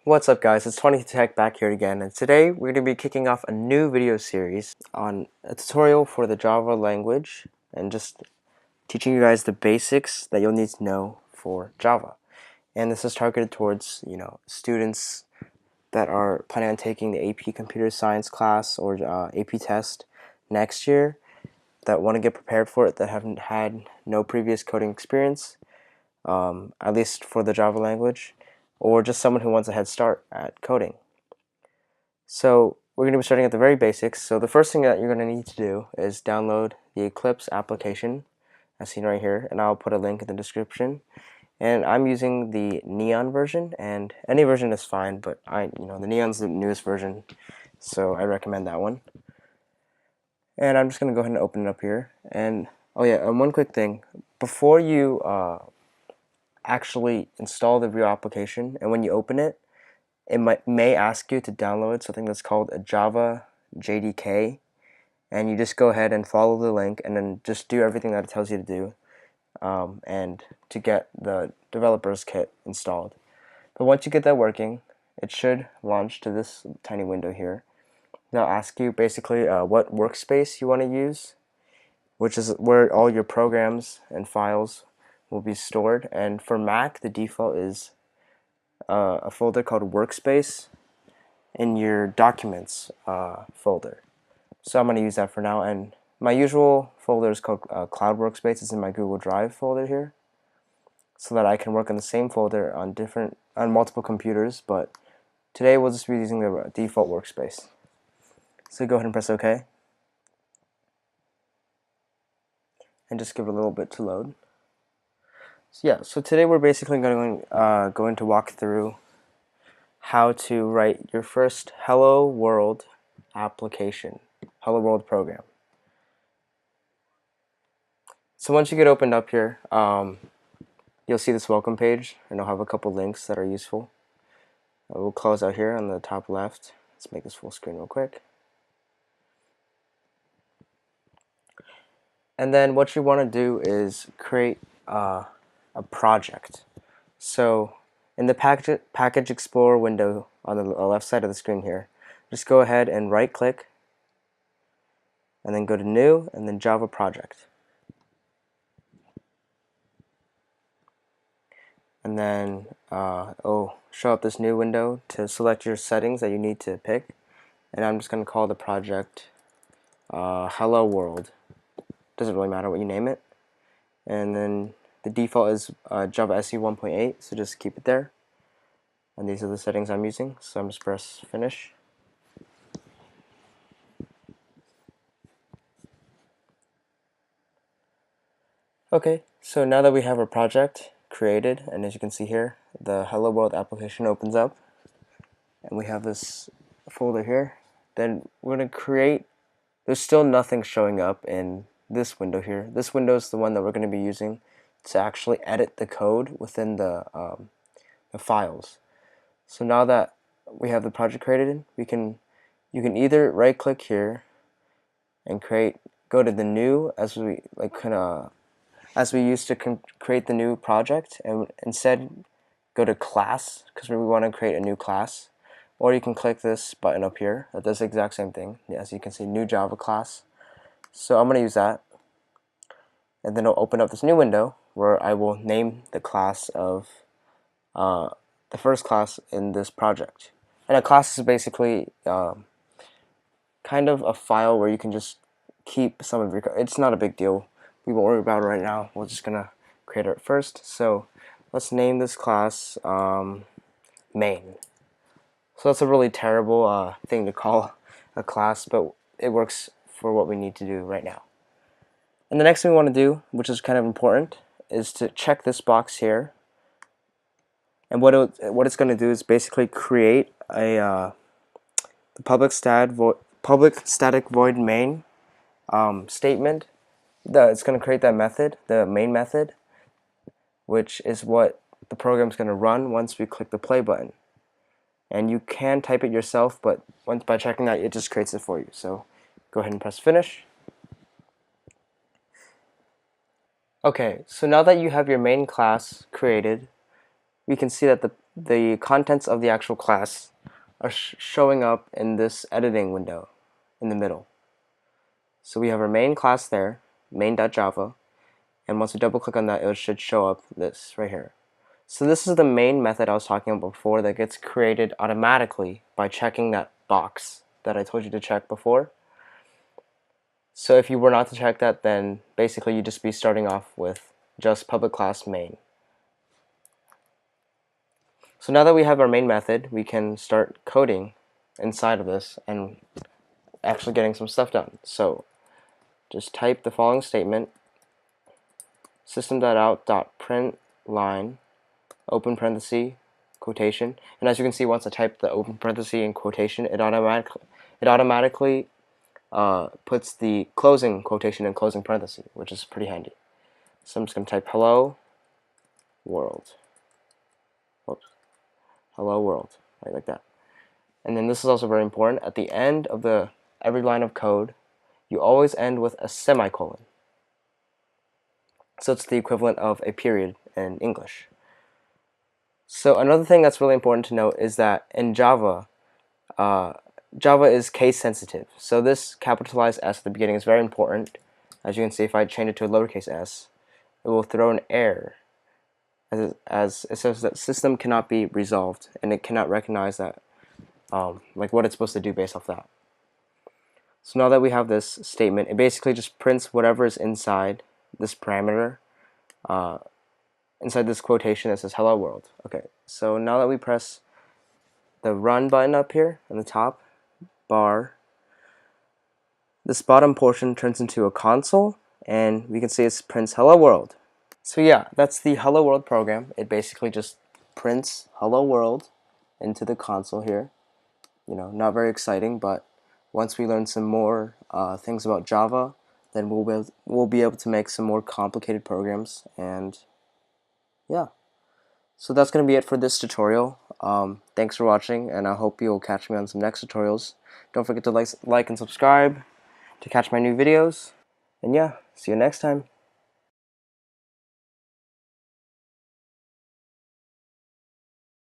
What's up guys, it's 20 Tech back here again, and today we're going to be kicking off a new video series on a tutorial for the Java language and just teaching you guys the basics that you'll need to know for Java. And this is targeted towards, students that are planning on taking the AP Computer Science class or AP test next year that want to get prepared for it, that haven't had no previous coding experience, at least for the Java language, or just someone who wants a head start at coding. So we're going to be starting at the very basics. So the first thing that you're going to need to do is download the Eclipse application, as seen right here, and I'll put a link in the description. And I'm using the Neon version, and any version is fine, but the Neon's the newest version, so I recommend that one. And I'm just going to go ahead and open it up here. And oh yeah, and one quick thing, before you actually install the real application, and when you open it, it may ask you to download something that's called a Java JDK, and you just go ahead and follow the link and then just do everything that it tells you to do, and to get the developer's kit installed. But once you get that working, it should launch to this tiny window here. They'll ask you basically what workspace you want to use, which is where all your programs and files will be stored. And for Mac, the default is a folder called Workspace in your Documents folder. So I'm going to use that for now. And my usual folder is called Cloud Workspace. It's in my Google Drive folder here, so that I can work on the same folder on multiple computers. But today we'll just be using the default workspace. So go ahead and press OK, and just give it a little bit to load. So yeah, so today we're basically going to walk through how to write your first Hello World application, Hello World program. So once you get opened up here, you'll see this welcome page, and I'll have a couple links that are useful. We'll close out here on the top left. Let's make this full screen real quick. And then what you want to do is create a project. So in the Package Explorer window on the left side of the screen here, just go ahead and right click, and then go to New, and then Java Project. And then it'll show up this new window to select your settings that you need to pick. And I'm just going to call the project Hello World. Doesn't really matter what you name it. And then the default is Java SE 1.8, so just keep it there. And these are the settings I'm using, so I'm just press finish. Okay, so now that we have our project created, and as you can see here, the Hello World application opens up, and we have this folder here. Then we're going to create, there's still nothing showing up in this window here. This window is the one that we're going to be using to actually edit the code within the files. So now that we have the project created, you can either right click here and go to the new, as we used to create the new project, and instead go to class, because we want to create a new class. Or you can click this button up here that does the exact same thing. As you can see, new Java class. So I'm going to use that, and then it'll open up this new window where I will name the class of the first class in this project. And a class is basically kind of a file where you can just keep some of your code. It's not a big deal. We won't worry about it right now. We're just gonna create it first. So let's name this class main. So that's a really terrible thing to call a class, but it works for what we need to do right now. And the next thing we want to do, which is kind of important, is to check this box here. And what it's going to do is basically create the public static void main statement. It's going to create that method, the main method, which is what the program's going to run once we click the play button. And you can type it yourself, but by checking that, it just creates it for you. So go ahead and press finish. Okay, so now that you have your main class created, we can see that the contents of the actual class are showing up in this editing window in the middle. So we have our main class there, main.java, and once we double click on that, it should show up this right here. So this is the main method I was talking about before that gets created automatically by checking that box that I told you to check before. So if you were not to check that, then basically you'd just be starting off with just public class main. So now that we have our main method, we can start coding inside of this and actually getting some stuff done. So just type the following statement: system.out.println open parenthesis quotation, and as you can see, once I type the open parenthesis in quotation, it automatically puts the closing quotation in closing parenthesis, which is pretty handy. So I'm just going to type hello world. Oops. Hello world, right, like that. And then this is also very important. At the end of every line of code, you always end with a semicolon. So it's the equivalent of a period in English. So another thing that's really important to note is that in Java, Java is case sensitive. So this capitalized S at the beginning is very important. As you can see, if I change it to a lowercase s, it will throw an error as it says that system cannot be resolved, and it cannot recognize that like what it's supposed to do based off that. So now that we have this statement, it basically just prints whatever is inside this parameter, inside this quotation that says hello world. Okay, so now that we press the run button up here on the top bar, this bottom portion turns into a console, and we can see it prints hello world. So yeah, that's the hello world program. It basically just prints hello world into the console here. You know, not very exciting, but once we learn some more things about Java, then we'll be able to make some more complicated programs. And yeah, so that's going to be it for this tutorial. Thanks for watching, and I hope you'll catch me on some next tutorials. Don't forget to like and subscribe to catch my new videos. And yeah, see you next time.